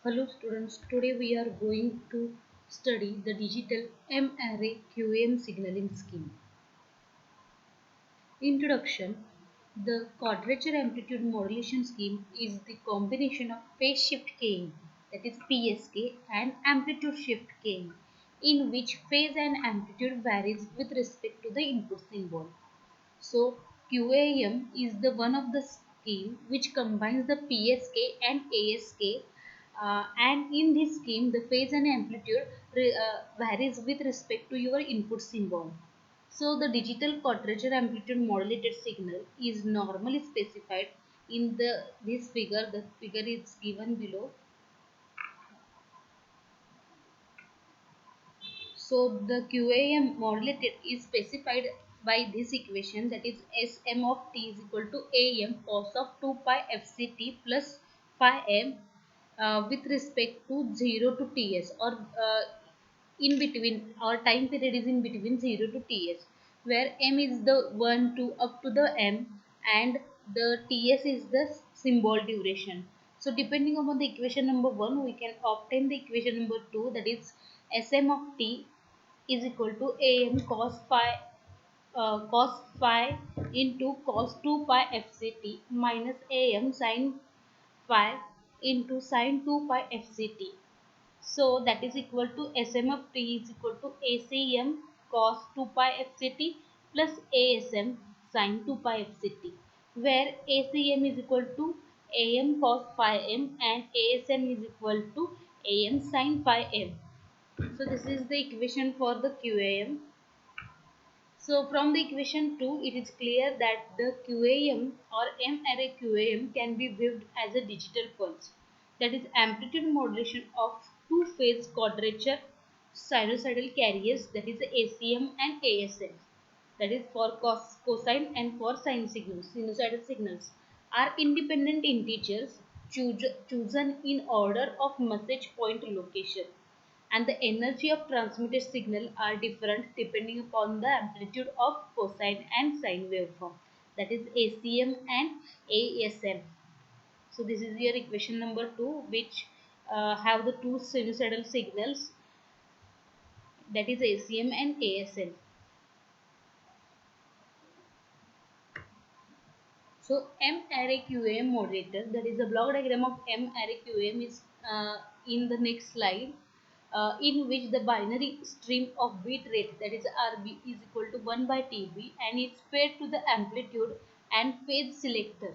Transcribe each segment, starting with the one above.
Hello students, today we are going to study the digital M-array QAM signaling scheme. Introduction. The quadrature amplitude modulation scheme is the combination of phase shift keying, that is PSK, and amplitude shift keying, in which phase and amplitude varies with respect to the input symbol. So QAM is the one of the scheme which combines the PSK and ASK, and in this scheme the phase and amplitude varies with respect to your input symbol. So the digital quadrature amplitude modulated signal is normally specified in this figure. The figure is given below. So the QAM modulated is specified by this equation, that is Sm of t is equal to Am cos of 2 pi fct plus phi m with respect to 0 to ts, or in between, our time period is in between 0 to ts, where m is the 1 to up to the m, and the ts is the symbol duration. So depending upon the equation number 1, we can obtain the equation number 2, that is Sm of t is equal to Am cos phi into cos 2 pi fct minus Am sin phi into sin 2 pi fct. So that is equal to Sm of t is equal to Acm cos 2 pi fct plus Asm sin 2 pi fct, where Acm is equal to Am cos phi m and Asm is equal to Am sin phi m. So this is the equation for the QAM. So from the equation 2, it is clear that the QAM or M-array QAM can be viewed as a digital pulse, that is amplitude modulation of two-phase quadrature sinusoidal carriers, that is ACM and ASM, that is for cosine and for sine signals. Sinusoidal signals are independent integers chosen in order of message point location, and the energy of transmitted signal are different depending upon the amplitude of cosine and sine waveform, that is ACM and ASM. So this is your equation number 2, which have the two sinusoidal signals, that is ACM and ASM. So M-array QAM modulator, that is the block diagram of M-array QAM is in the next slide, in which the binary stream of bit rate, that is RB, is equal to 1 by TB, and it's fed to the amplitude and phase selector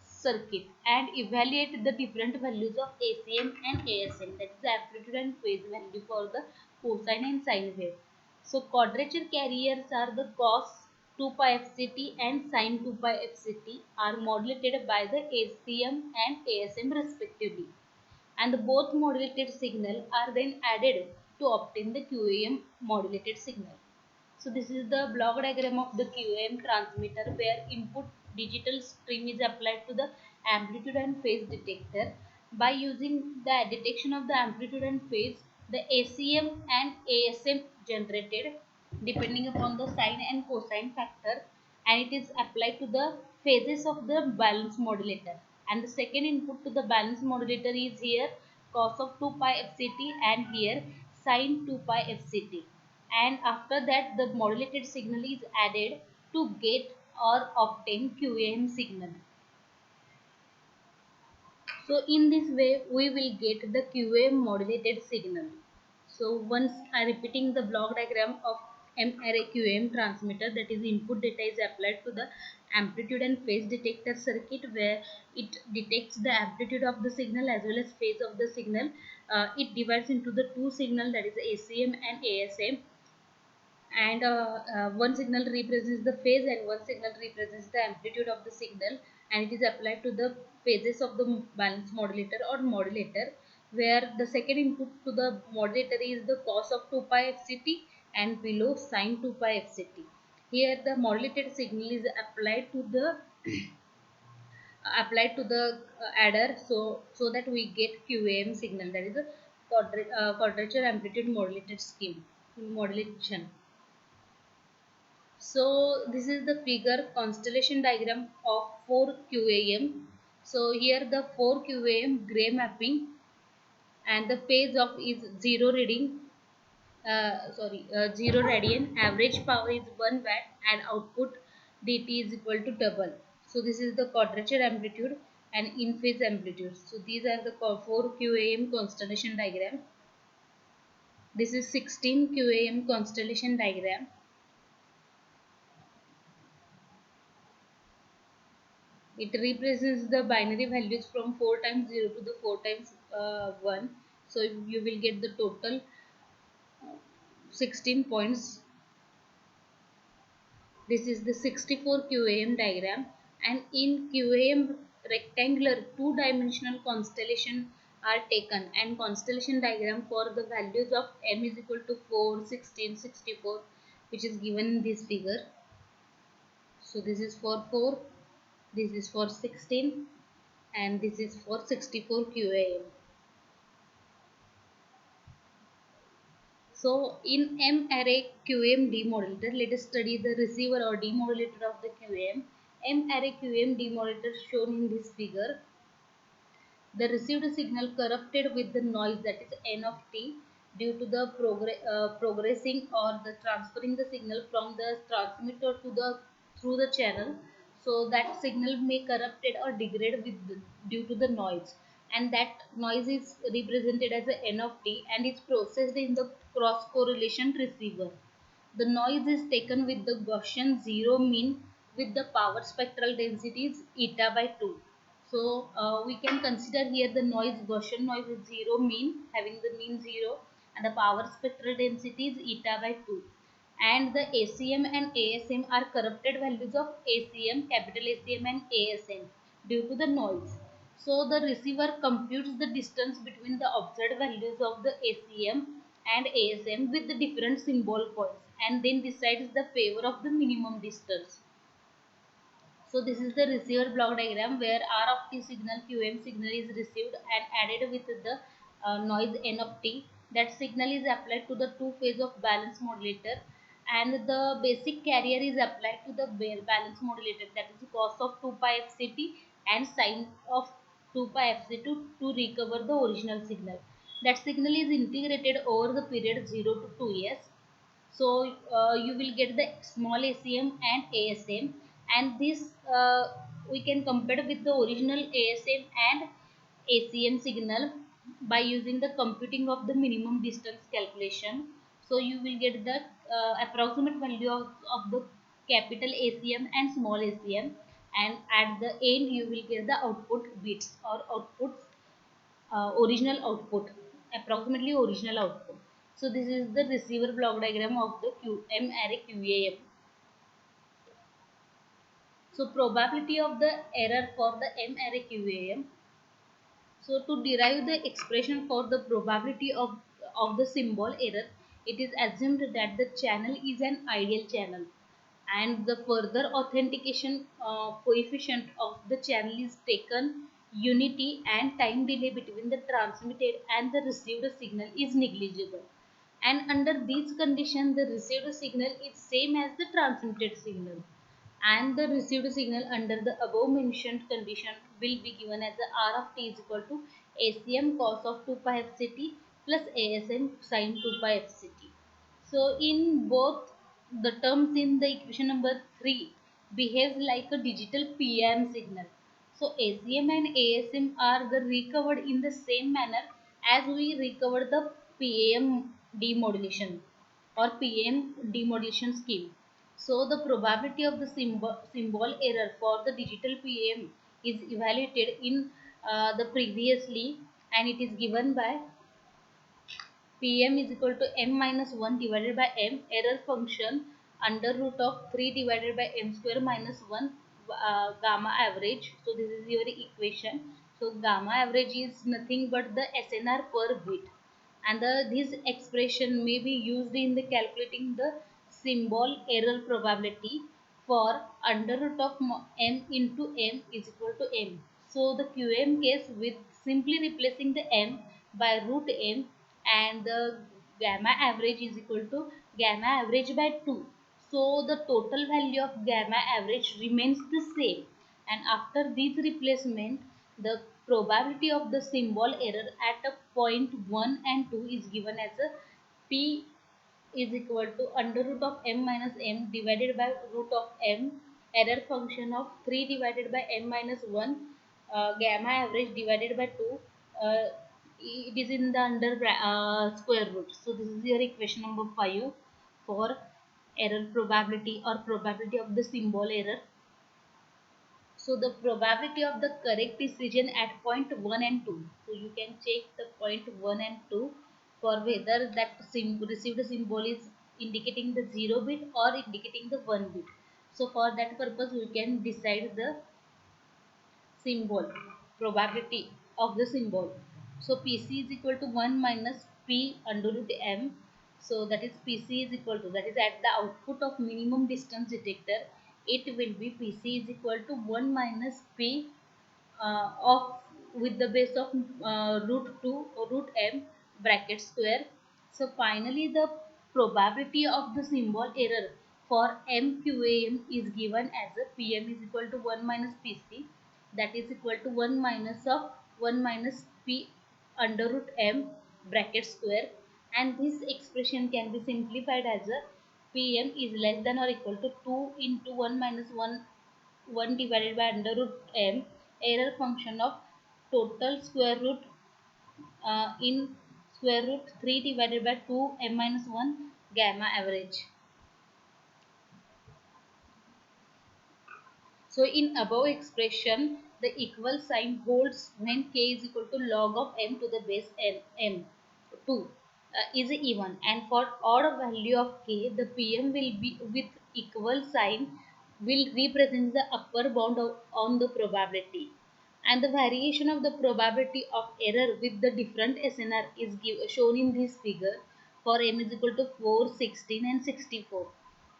circuit and evaluate the different values of ACM and ASM, that is the amplitude and phase value for the cosine and sine wave. So quadrature carriers are the cos 2 pi fct and sin 2 pi fct are modulated by the ACM and ASM respectively, and the both modulated signal are then added to obtain the QAM modulated signal. So this is the block diagram of the QAM transmitter, where input digital stream is applied to the amplitude and phase detector. By using the detection of the amplitude and phase, the ACM and ASM generated depending upon the sine and cosine factor, and it is applied to the phases of the balance modulator. And the second input to the balance modulator is here cos of 2 pi fct and here sin 2 pi fct, and after that the modulated signal is added to get or obtain QAM signal. So in this way we will get the QAM modulated signal. So once I repeating the block diagram of M-array QAM transmitter, that is input data is applied to the amplitude and phase detector circuit, where it detects the amplitude of the signal as well as phase of the signal. It divides into the two signal, that is ACM and ASM, and one signal represents the phase and one signal represents the amplitude of the signal, and it is applied to the phases of the balance modulator or modulator, where the second input to the modulator is the cos of 2 pi fct and below sin 2 pi fct. Here the modulated signal is applied to the adder, so that we get QAM signal, that is a quadrature amplitude modulated scheme modulation. So this is the figure constellation diagram of 4 QAM. So here the 4 QAM gray mapping and the phase of is 0 reading, 0 radian, average power is 1 watt, and output dt is equal to double. So this is the quadrature amplitude and in phase amplitude. So these are the 4 QAM constellation diagram. This is 16 QAM constellation diagram. It represents the binary values from 4 times 0 to the 4 times 1. So you will get the total 16 points. This is the 64 QAM diagram, and in QAM rectangular 2-dimensional constellation are taken, and constellation diagram for the values of m is equal to 4, 16, 64, which is given in this figure. So this is for 4, this is for 16, and this is for 64 QAM. So in M array QAM demodulator, let us study the receiver or demodulator of the QAM. M array QAM demodulator shown in this figure. The received signal corrupted with the noise, that is n of t, due to the progressing or the transferring the signal from the transmitter to the through the channel. So that signal may corrupted or degrade due to the noise, and that noise is represented as a n of t and is processed in the cross correlation receiver. The noise is taken with the Gaussian zero mean with the power spectral densities eta by 2. So we can consider here the noise, Gaussian noise is zero mean, having the mean 0, and the power spectral density is eta by 2. And the ACM and ASM are corrupted values of ACM, capital ACM and ASM due to the noise. So the receiver computes the distance between the observed values of the ACM and ASM with the different symbol points, and then decides the favor of the minimum distance. So this is the receiver block diagram where R of t signal, QM signal is received and added with the noise N of t. That signal is applied to the two phase of balance modulator, and the basic carrier is applied to the balance modulator, that is cos of 2 pi fct and sine of 2 pi fc to recover the original signal. That signal is integrated over the period 0 to 2 years. So you will get the small ACM and ASM, and this we can compare with the original ASM and ACM signal by using the computing of the minimum distance calculation. So you will get the approximate value of the capital ACM and small ACM, and at the end you will get the output bits or outputs, original output, approximately original output. So this is the receiver block diagram of the QM array QAM. So probability of the error for the M array QAM. So to derive the expression for the probability of the symbol error, it is assumed that the channel is an ideal channel, and the further authentication coefficient of the channel is taken unity, and time delay between the transmitted and the received signal is negligible. And under these conditions, the received signal is same as the transmitted signal, and the received signal under the above mentioned condition will be given as the R of t is equal to ACM cos of 2 pi fct plus ASM sin 2 pi fct. So in both the terms in the equation number 3 behaves like a digital PAM signal. So ACM and ASM are the recovered in the same manner as we recovered the PAM demodulation or PAM demodulation scheme. So the probability of the symbol error for the digital PAM is evaluated in the previously, and it is given by Pm is equal to m minus 1 divided by m error function under root of 3 divided by m square minus 1 gamma average. So this is your equation. So gamma average is nothing but the SNR per bit, and this expression may be used in the calculating the symbol error probability for under root of m into m is equal to m. So the QM case with simply replacing the m by root m, and the gamma average is equal to gamma average by 2. So the total value of gamma average remains the same, and after this replacement The probability of the symbol error at a point 1 and 2 is given as a p is equal to under root of m minus m divided by root of m error function of 3 divided by m minus 1 gamma average divided by 2. uh, it is in the under square root. So this is your equation number 5 for error probability or probability of the symbol error. So the probability of the correct decision at point 1 and 2. So you can check the point 1 and 2 for whether that received symbol is indicating the 0 bit or indicating the 1 bit. So for that purpose we can decide the symbol probability of the symbol. So pc is equal to 1 minus p under root m. So that is pc is equal to, that is at the output of minimum distance detector, it will be pc is equal to 1 minus p of with the base of root 2 or root m bracket square. So finally the probability of the symbol error for mqam is given as a pm is equal to 1 minus pc, that is equal to 1 minus of 1 minus p under root m bracket square, and this expression can be simplified as a pm is less than or equal to 2 into 1 minus 1 divided by under root m error function of total square root in square root 3 divided by 2 m minus 1 gamma average. So in above expression, the equal sign holds when k is equal to log of m to the base m 2 is even, and for odd value of k, the pm will be with equal sign will represent the upper bound on the probability, and the variation of the probability of error with the different SNR is shown in this figure for m is equal to 4, 16 and 64.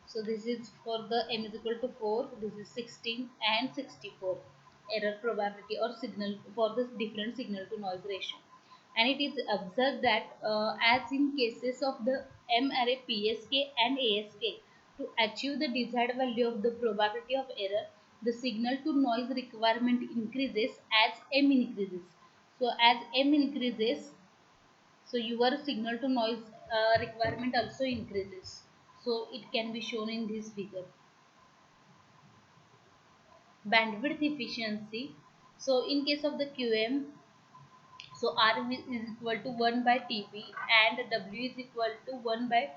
So this is for the m is equal to 4, this is 16 and 64 error probability or signal for the different signal to noise ratio. And it is observed that as in cases of the M array PSK and ASK, to achieve the desired value of the probability of error, the signal to noise requirement increases as M increases. So as M increases, so your signal to noise requirement also increases. So it can be shown in this figure. Bandwidth efficiency. So in case of the QM, so R is equal to 1 by TB and W is equal to 1 by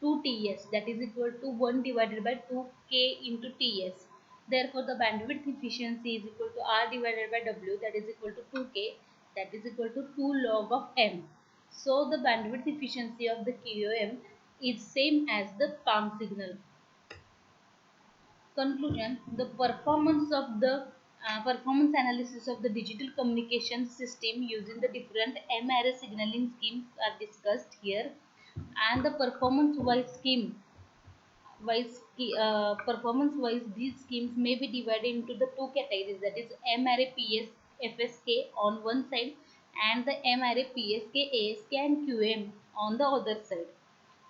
2 TS, that is equal to 1 divided by 2K into TS. Therefore, the bandwidth efficiency is equal to R divided by W, that is equal to 2K, that is equal to 2 log of M. So the bandwidth efficiency of the QoM is same as the palm signal. Conclusion: the performance analysis of the digital communication system using the different M-array signaling schemes are discussed here, and the performance wise these schemes may be divided into the two categories, that is M-array PS FSK on one side and the M-array PSK ASK and QM on the other side,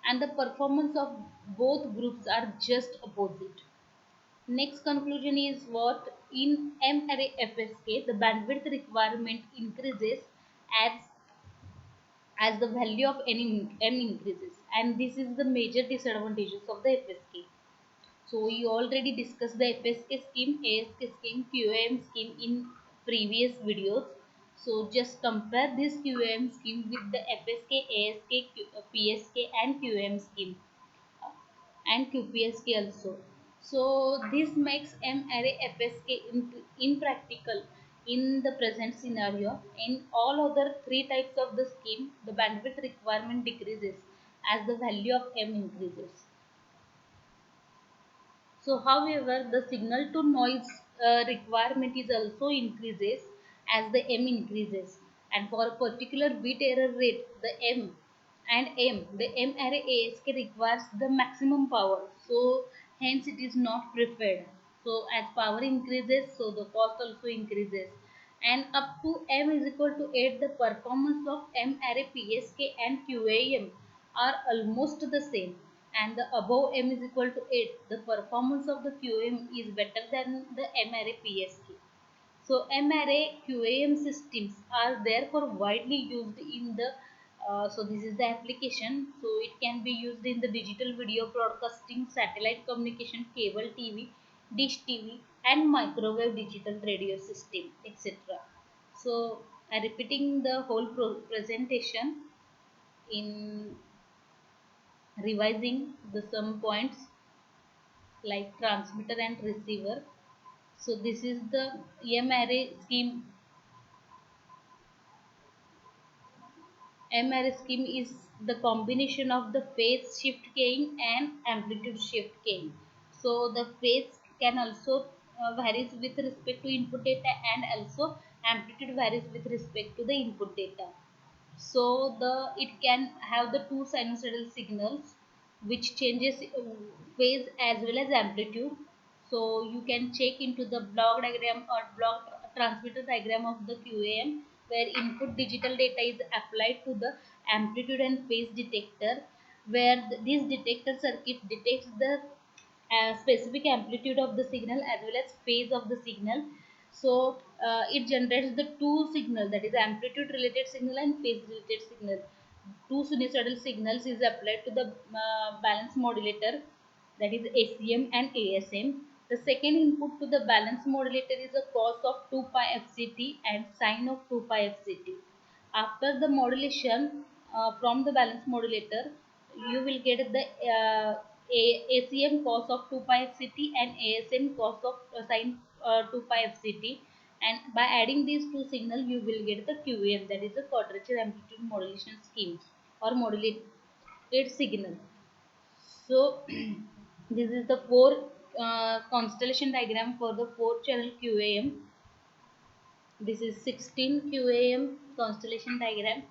and the performance of both groups are just opposite. Next conclusion is what in M-array FSK the bandwidth requirement increases as the value of m increases, and this is the major disadvantages of the FSK. So we already discussed the FSK scheme, ASK scheme, QAM scheme in previous videos. So just compare this QAM scheme with the FSK, ASK, PSK and QAM scheme and QPSK also. So this makes M-array FSK impractical in the present scenario. In all other three types of the scheme, the bandwidth requirement decreases as the value of M increases. So however, the signal to noise requirement is also increases as the M increases, and for a particular bit error rate, the M array ASK requires the maximum power, so hence it is not preferred. So as power increases, so the cost also increases, and up to M is equal to 8, the performance of M array PSK and QAM are almost the same, and the above M is equal to 8, the performance of the QM is better than the M array PSK. So MRA QAM systems are therefore widely used in the so this is the application. So it can be used in the digital video broadcasting, satellite communication, cable TV, dish TV, and microwave digital radio system, etc. So repeating the whole presentation in revising the some points like transmitter and receiver. So this is the M-array scheme. M-array scheme is the combination of the phase shift keying and amplitude shift keying. So the phase can also varies with respect to input data, and also amplitude varies with respect to the input data. So the it can have the two sinusoidal signals which changes phase as well as amplitude. So you can check into the block diagram or block transmitter diagram of the QAM, where input digital data is applied to the amplitude and phase detector, where this detector circuit detects the specific amplitude of the signal as well as phase of the signal. So it generates the two signal, that is amplitude related signal and phase related signal. Two sinusoidal signals is applied to the balance modulator, that is ACM and ASM. The second input to the balance modulator is a cos of 2 pi FCT and sine of 2 pi FCT. After the modulation from the balance modulator, you will get the ACM cos of 2 pi FCT and ASM cos of sine 2 pi FCT, and by adding these two signal you will get the QAM, that is the quadrature amplitude modulation scheme or modulated signal. So this is the four constellation diagram for the 4 channel QAM. This is 16 QAM constellation diagram,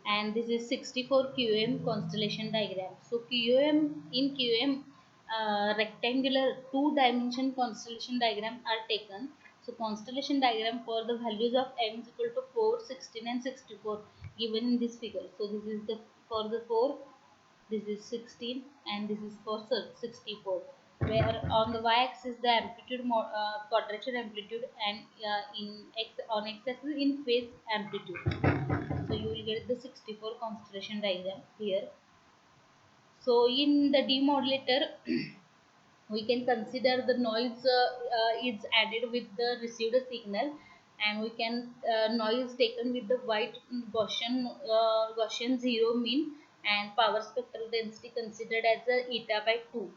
and this is 64 QAM constellation diagram. So QAM rectangular two-dimension constellation diagram are taken. So constellation diagram for the values of m is equal to 4, 16 and 64 given in this figure. So this is the for the 4, this is 16, and this is for 64, where on the y-axis the amplitude quadrature amplitude, and on x-axis in phase amplitude. So you will get the 64 constellation diagram here. So in the demodulator we can consider the noise is added with the received signal, and we can noise taken with the white Gaussian zero mean, and power spectral density considered as a eta by 2.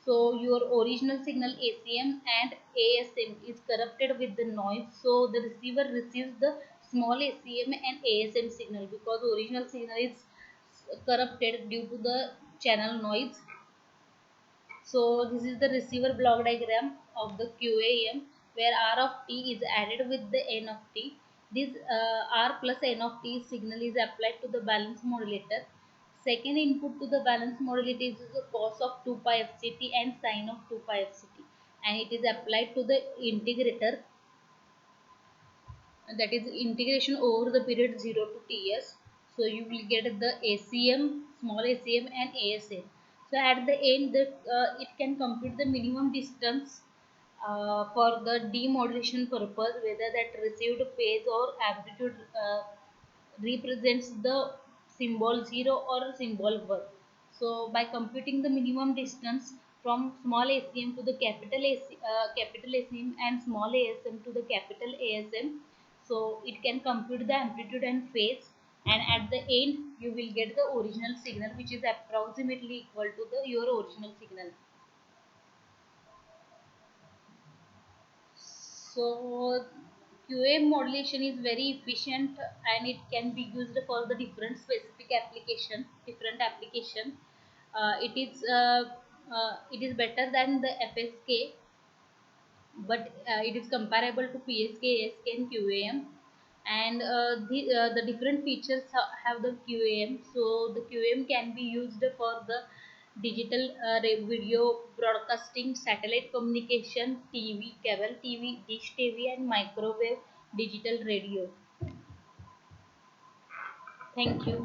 So your original signal ACM and ASM is corrupted with the noise, so the receiver receives the small ACM and ASM signal because original signal is corrupted due to the channel noise. So this is the receiver block diagram of the QAM, where R of t is added with the N of t. This R plus N of t signal is applied to the balance modulator. Second input to the balance modulator is the cos of 2 pi FCT and sine of 2 pi FCT, and it is applied to the integrator, that is integration over the period 0 to ts. So you will get the ACM, small ACM and ASM. So at the end it can compute the minimum distance for the demodulation purpose, whether that received phase or amplitude represents the symbol 0 or symbol 1. So by computing the minimum distance from small ACM to the capital ACM and small ASM to the capital ASM, so it can compute the amplitude and phase, and at the end you will get the original signal, which is approximately equal to the your original signal. So QA modulation is very efficient, and it can be used for the different specific application. It is better than the FSK, but it is comparable to PSK, ASK and QAM. And the different features have the QAM. So the QAM can be used for the digital video broadcasting, satellite communication, TV, cable TV, dish TV, and microwave digital radio. Thank you.